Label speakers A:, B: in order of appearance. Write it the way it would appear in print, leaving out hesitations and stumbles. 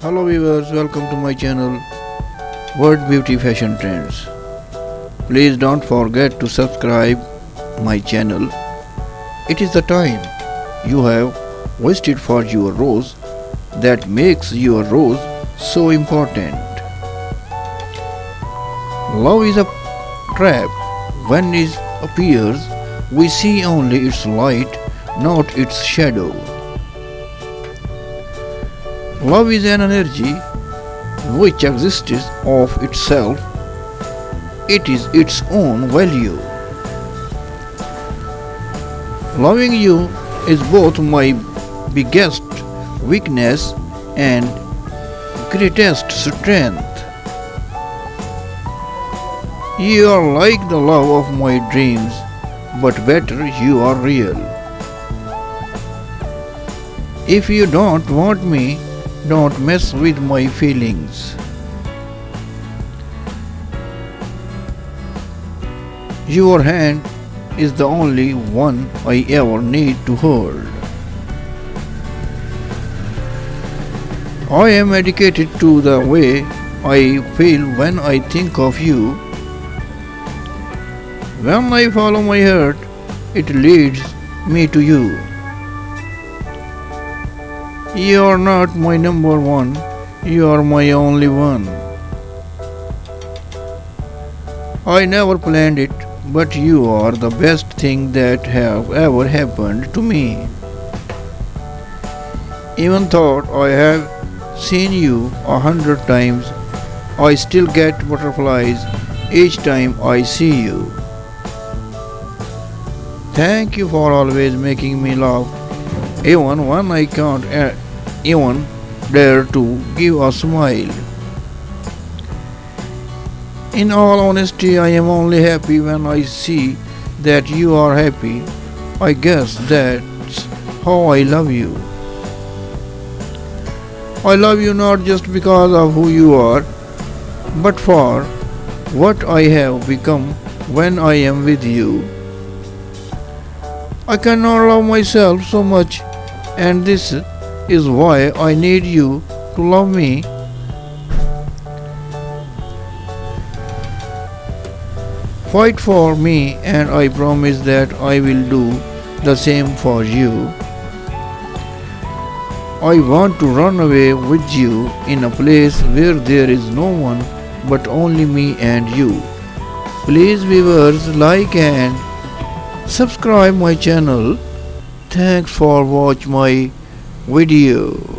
A: Hello viewers, welcome to my channel World Beauty Fashion Trends. Please don't forget to subscribe my channel. It is the time you have wasted for your rose that makes your rose so important. Love is a trap. When it appears, we see only its light, not its shadow. Love is an energy which exists of itself. It is its own value. Loving you is both my biggest weakness and greatest strength. You are like the love of my dreams, but better you are real. If you don't want me, don't mess with my feelings. Your hand is the only one I ever need to hold. I am addicted to the way I feel when I think of you. When I follow my heart, it leads me to you. You are not my number one, you are my only one. I never planned it, but you are the best thing that have ever happened to me. Even though I have seen you 100 times, I still get butterflies each time I see you. Thank you for always making me laugh, even when I can't even dare to give a smile. In all honesty, I am only happy when I see that you are happy. I guess that's how I love you. I love you not just because of who you are, but for what I have become when I am with you. I cannot love myself so much, and this is why I need you to love me. Fight for me, and I promise that I will do the same for you. I want to run away with you in a place where there is no one but only me and you. Please viewers, like and subscribe my channel. Thanks for watching my video.